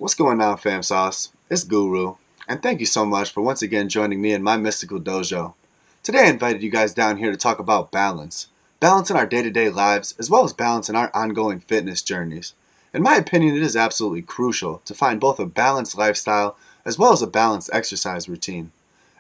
What's going on, fam sauce? It's Guru, and thank you so much for once again joining me in my mystical dojo. Today I invited you guys down here to talk about balance. Balance in our day-to-day lives, as well as balance in our ongoing fitness journeys. In my opinion, it is absolutely crucial to find both a balanced lifestyle as well as a balanced exercise routine.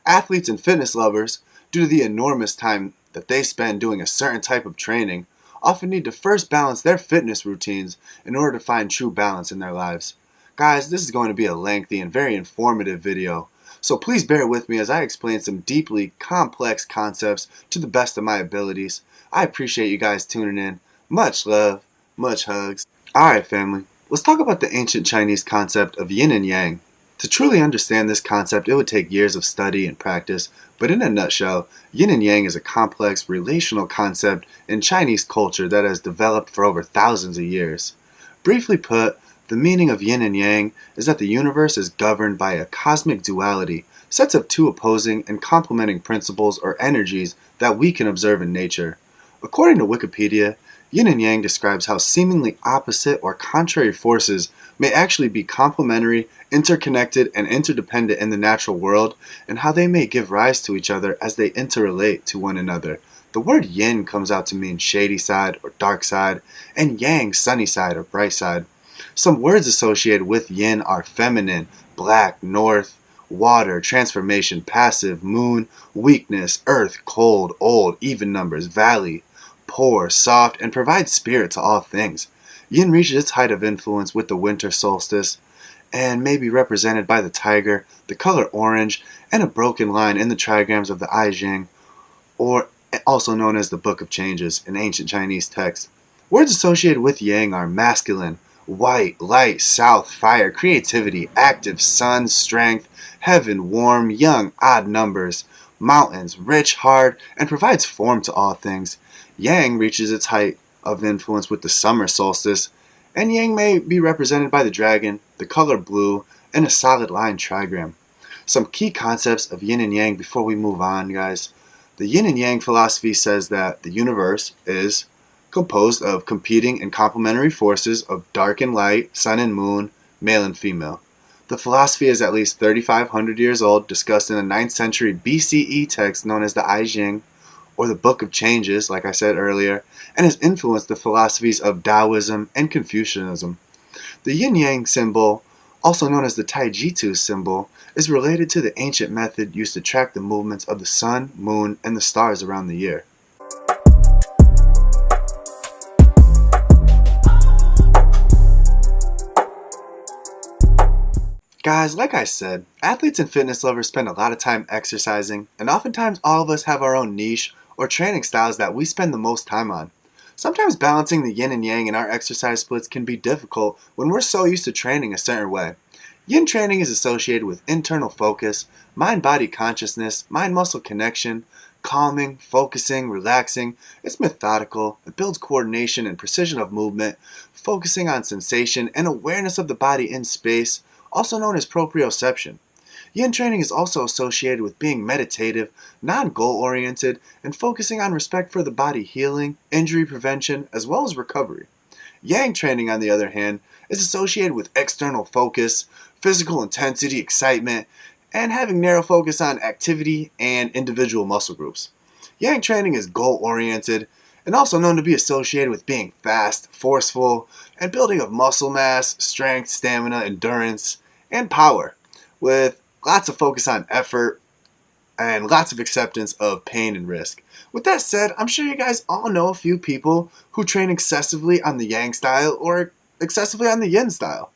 Athletes and fitness lovers, due to the enormous time that they spend doing a certain type of training, often need to first balance their fitness routines in order to find true balance in their lives. Guys, this is going to be a lengthy and very informative video, so please bear with me as I explain some deeply complex concepts to the best of my abilities. I appreciate you guys tuning in. Much love, much hugs. Alright family, let's talk about the ancient Chinese concept of yin and yang. To truly understand this concept, it would take years of study and practice, but in a nutshell, yin and yang is a complex relational concept in Chinese culture that has developed for over thousands of years. Briefly put, the meaning of yin and yang is that the universe is governed by a cosmic duality, sets of two opposing and complementing principles or energies that we can observe in nature. According to Wikipedia, yin and yang describes how seemingly opposite or contrary forces may actually be complementary, interconnected, and interdependent in the natural world, and how they may give rise to each other as they interrelate to one another. The word yin comes out to mean shady side or dark side, and yang sunny side or bright side. Some words associated with yin are feminine, black, north, water, transformation, passive, moon, weakness, earth, cold, old, even numbers, valley, poor, soft, and provides spirit to all things. Yin reaches its height of influence with the winter solstice and may be represented by the tiger, the color orange, and a broken line in the trigrams of the I Ching, or also known as the Book of Changes in ancient Chinese texts. Words associated with yang are masculine, white, light, south, fire, creativity, active, sun, strength, heaven, warm, young, odd numbers, mountains, rich, hard, and provides form to all things. Yang reaches its height of influence with the summer solstice, and yang may be represented by the dragon, the color blue, and a solid line trigram. Some key concepts of yin and yang before we move on, guys. The yin and yang philosophy says that the universe is composed of competing and complementary forces of dark and light, sun and moon, male and female. The philosophy is at least 3,500 years old, discussed in a 9th century BCE text known as the I Ching, or the Book of Changes, like I said earlier, and has influenced the philosophies of Taoism and Confucianism. The yin-yang symbol, also known as the taijitu symbol, is related to the ancient method used to track the movements of the sun, moon, and the stars around the year. Guys, like I said, athletes and fitness lovers spend a lot of time exercising, and oftentimes all of us have our own niche or training styles that we spend the most time on. Sometimes balancing the yin and yang in our exercise splits can be difficult when we're so used to training a certain way. Yin training is associated with internal focus, mind-body consciousness, mind-muscle connection, calming, focusing, relaxing. It's methodical, it builds coordination and precision of movement, focusing on sensation and awareness of the body in space, also known as proprioception. Yin training is also associated with being meditative, non-goal oriented, and focusing on respect for the body healing, injury prevention, as well as recovery. Yang training, on the other hand, is associated with external focus, physical intensity, excitement, and having narrow focus on activity and individual muscle groups. Yang training is goal oriented and also known to be associated with being fast, forceful, and building of muscle mass, strength, stamina, endurance, and power, with lots of focus on effort and lots of acceptance of pain and risk. With that said, I'm sure you guys all know a few people who train excessively on the yang style or excessively on the yin style.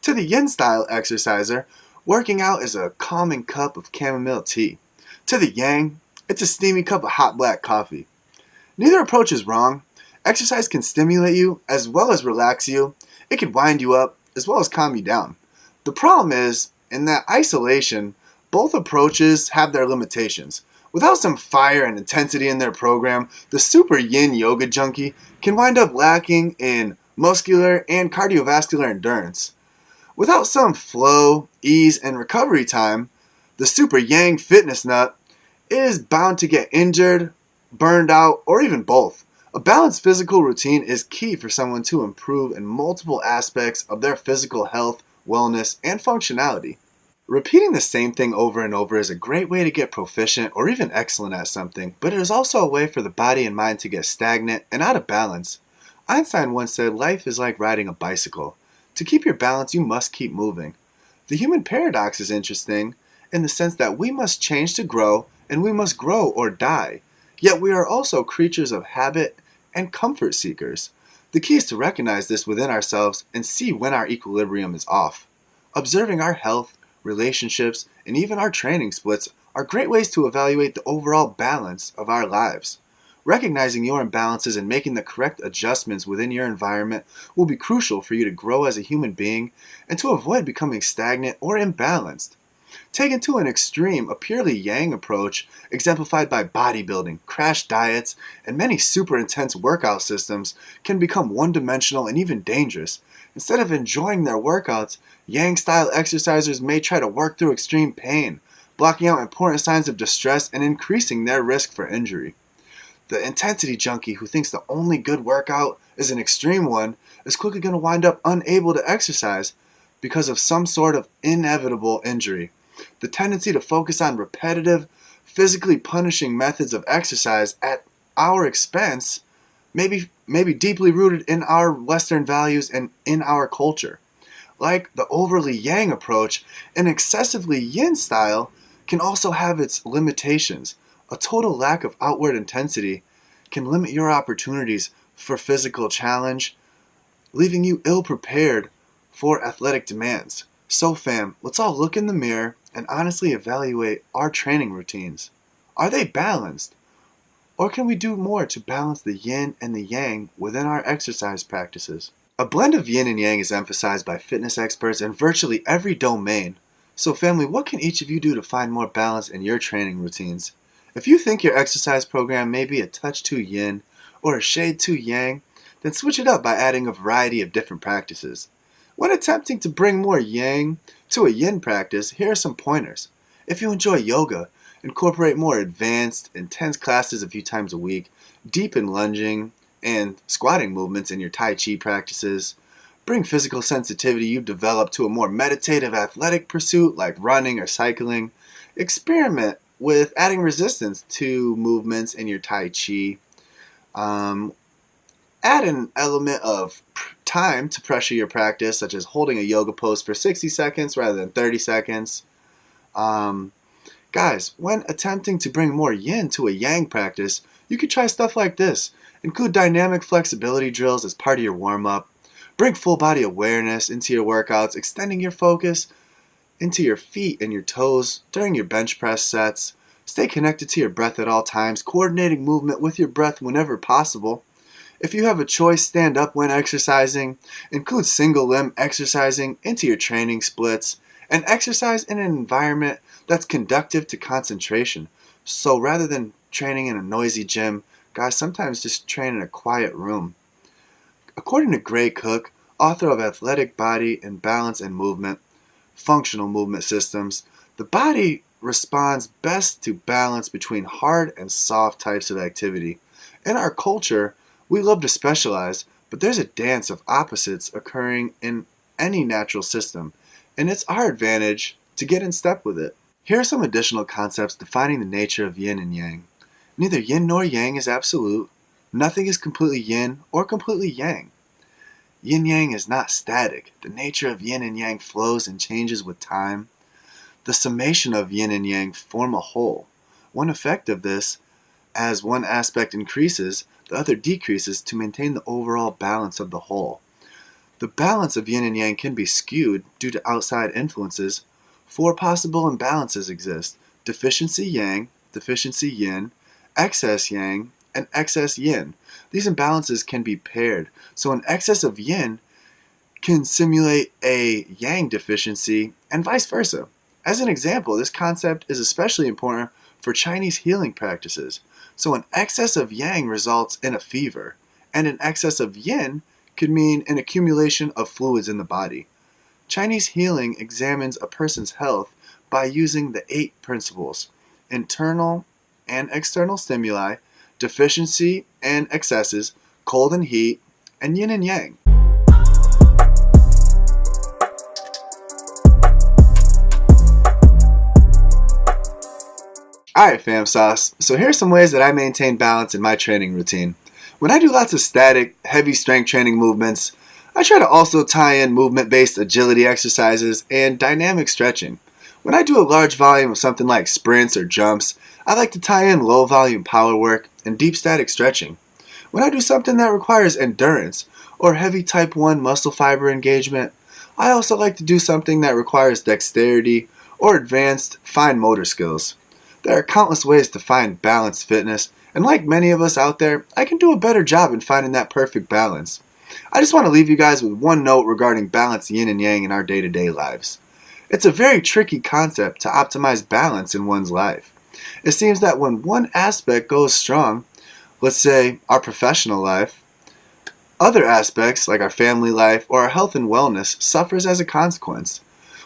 To the yin style exerciser, working out is a calming cup of chamomile tea. To the yang, it's a steamy cup of hot black coffee. Neither approach is wrong. Exercise can stimulate you as well as relax you. It can wind you up as well as calm you down. The problem is, in that isolation, both approaches have their limitations. Without some fire and intensity in their program, the super yin yoga junkie can wind up lacking in muscular and cardiovascular endurance. Without some flow, ease, and recovery time, the super yang fitness nut is bound to get injured, burned out, or even both. A balanced physical routine is key for someone to improve in multiple aspects of their physical health, wellness, and functionality. Repeating the same thing over and over is a great way to get proficient or even excellent at something, but it is also a way for the body and mind to get stagnant and out of balance. Einstein once said, "Life is like riding a bicycle. To keep your balance, you must keep moving." The human paradox is interesting in the sense that we must change to grow, and we must grow or die. Yet we are also creatures of habit and comfort seekers. The key is to recognize this within ourselves and see when our equilibrium is off. Observing our health, relationships, and even our training splits are great ways to evaluate the overall balance of our lives. Recognizing your imbalances and making the correct adjustments within your environment will be crucial for you to grow as a human being and to avoid becoming stagnant or imbalanced. Taken to an extreme, a purely yang approach, exemplified by bodybuilding, crash diets, and many super intense workout systems, can become one-dimensional and even dangerous. Instead of enjoying their workouts, yang-style exercisers may try to work through extreme pain, blocking out important signs of distress and increasing their risk for injury. The intensity junkie who thinks the only good workout is an extreme one is quickly going to wind up unable to exercise because of some sort of inevitable injury. The tendency to focus on repetitive, physically punishing methods of exercise at our expense may be deeply rooted in our Western values and in our culture. Like the overly yang approach, an excessively yin style can also have its limitations. A total lack of outward intensity can limit your opportunities for physical challenge, leaving you ill-prepared for athletic demands. So fam, let's all look in the mirror and honestly evaluate our training routines. Are they balanced? Or can we do more to balance the yin and the yang within our exercise practices? A blend of yin and yang is emphasized by fitness experts in virtually every domain. So family, what can each of you do to find more balance in your training routines? If you think your exercise program may be a touch too yin or a shade too yang, then switch it up by adding a variety of different practices. When attempting to bring more yang to a yin practice, here are some pointers. If you enjoy yoga, incorporate more advanced, intense classes a few times a week, deepen lunging and squatting movements in your tai chi practices. Bring physical sensitivity you've developed to a more meditative athletic pursuit like running or cycling. Experiment with adding resistance to movements in your tai chi. Add an element of time to pressure your practice, such as holding a yoga pose for 60 seconds rather than 30 seconds. Guys, when attempting to bring more yin to a yang practice, you could try stuff like this. Include dynamic flexibility drills as part of your warm-up. Bring full body awareness into your workouts, extending your focus into your feet and your toes during your bench press sets. Stay connected to your breath at all times, coordinating movement with your breath whenever possible. If you have a choice, stand up when exercising. Include single limb exercising into your training splits. And exercise in an environment that's conducive to concentration. So rather than training in a noisy gym, guys, sometimes just train in a quiet room. According to Gray Cook, author of Athletic Body and Balance and Movement, Functional Movement Systems, the body responds best to balance between hard and soft types of activity. In our culture, we love to specialize, but there's a dance of opposites occurring in any natural system, and it's our advantage to get in step with it. Here are some additional concepts defining the nature of yin and yang. Neither yin nor yang is absolute. Nothing is completely yin or completely yang. Yin-yang is not static. The nature of yin and yang flows and changes with time. The summation of yin and yang form a whole. One effect of this, as one aspect increases, the other decreases to maintain the overall balance of the whole. The balance of yin and yang can be skewed due to outside influences. 4 possible imbalances exist: deficiency yang, deficiency yin, excess yang, and excess yin. These imbalances can be paired, so an excess of yin can simulate a yang deficiency and vice versa. As an example, this concept is especially important for Chinese healing practices. So an excess of yang results in a fever, and an excess of yin could mean an accumulation of fluids in the body. Chinese healing examines a person's health by using the 8 principles: internal and external stimuli, deficiency and excesses, cold and heat, and yin and yang. Alright fam sauce, so here's some ways that I maintain balance in my training routine. When I do lots of static, heavy strength training movements, I try to also tie in movement-based agility exercises and dynamic stretching. When I do a large volume of something like sprints or jumps, I like to tie in low volume power work and deep static stretching. When I do something that requires endurance or heavy type 1 muscle fiber engagement, I also like to do something that requires dexterity or advanced fine motor skills. There are countless ways to find balanced fitness, and like many of us out there, I can do a better job in finding that perfect balance. I just want to leave you guys with one note regarding balanced yin and yang in our day-to-day lives. It's a very tricky concept to optimize balance in one's life. It seems that when one aspect goes strong, let's say our professional life, other aspects like our family life or our health and wellness suffers as a consequence.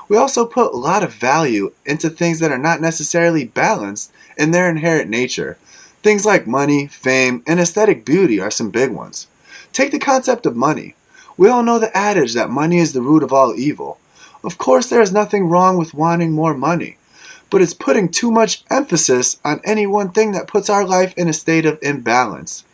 We also put a lot of value into things that are not necessarily balanced in their inherent nature. Things like money, fame, and aesthetic beauty are some big ones. Take the concept of money. We all know the adage that money is the root of all evil. Of course, there is nothing wrong with wanting more money, but it's putting too much emphasis on any one thing that puts our life in a state of imbalance.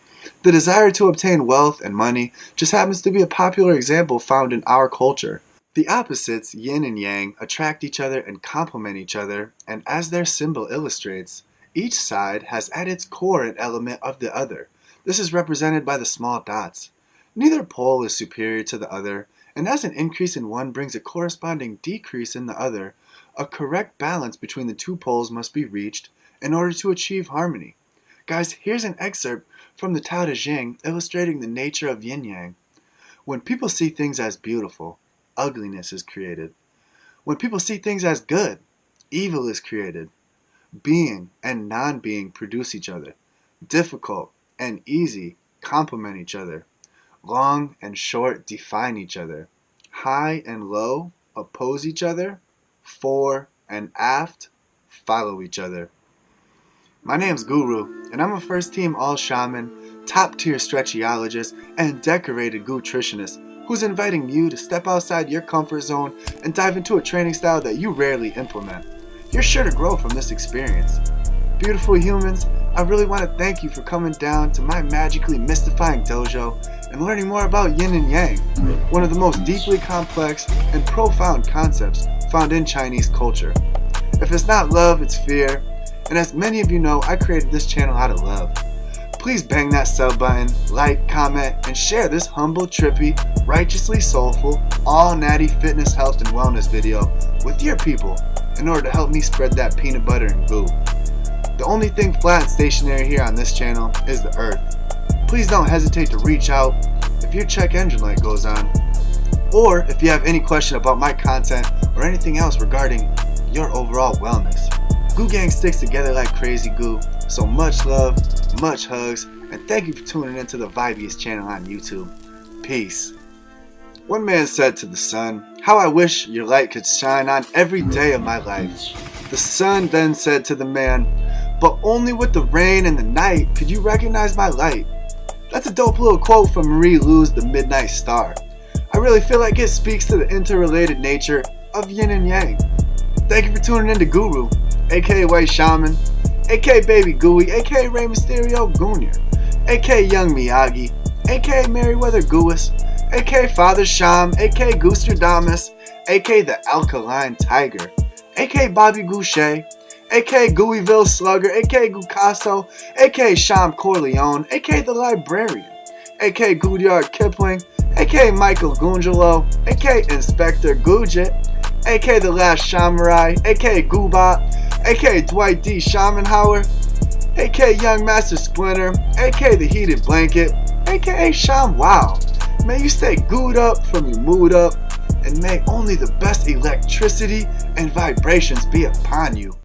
The desire to obtain wealth and money just happens to be a popular example found in our culture. The opposites, yin and yang, attract each other and complement each other, and as their symbol illustrates, each side has at its core an element of the other. This is represented by the small dots. Neither pole is superior to the other, and as an increase in one brings a corresponding decrease in the other, a correct balance between the two poles must be reached in order to achieve harmony. Guys, here's an excerpt from the Tao Te Ching illustrating the nature of yin-yang. When people see things as beautiful, ugliness is created. When people see things as good, evil is created. Being and non-being produce each other. Difficult and easy complement each other. Long and short define each other. High and low oppose each other. Fore and aft follow each other. My name's Guru, and I'm a first-team all-shaman, top-tier stretchiologist, and decorated nutritionist who's inviting you to step outside your comfort zone and dive into a training style that you rarely implement. You're sure to grow from this experience. Beautiful humans, I really want to thank you for coming down to my magically mystifying dojo and learning more about yin and yang, one of the most deeply complex and profound concepts found in Chinese culture. If it's not love, it's fear, and as many of you know, I created this channel out of love. Please bang that sub button, like, comment, and share this humble, trippy, righteously soulful, all natty fitness, health, and wellness video with your people in order to help me spread that peanut butter and goo. The only thing flat and stationary here on this channel is the earth. Please don't hesitate to reach out if your check engine light goes on, or if you have any question about my content or anything else regarding your overall wellness. Goo Gang sticks together like crazy goo, so much love, much hugs, and thank you for tuning into the Vibiest channel on YouTube. Peace. One man said to the sun, "How I wish your light could shine on every day of my life." The sun then said to the man, "But only with the rain and the night could you recognize my light." That's a dope little quote from Marie Lu's The Midnight Star. I really feel like it speaks to the interrelated nature of yin and yang. Thank you for tuning in to Guru, aka White Shaman, aka Baby Gooey, aka Rey Mysterio Jr., aka Young Miyagi, aka Merryweather Gouis, aka Father Sham, aka Goostradamus, aka the Alkaline Tiger, aka Bobby Goucher, aka Gooeyville Slugger, aka Gucasso, aka Sham Corleone, aka the Librarian, aka Goodyard Kipling, aka Michael Gungelo, aka Inspector Gujit, aka the Last Samurai, aka Goobot, aka Dwight D. Schamenhauer, aka Young Master Splinter, aka the Heated Blanket, aka Sham Wow. May you stay gooed up from your mood up, and may only the best electricity and vibrations be upon you.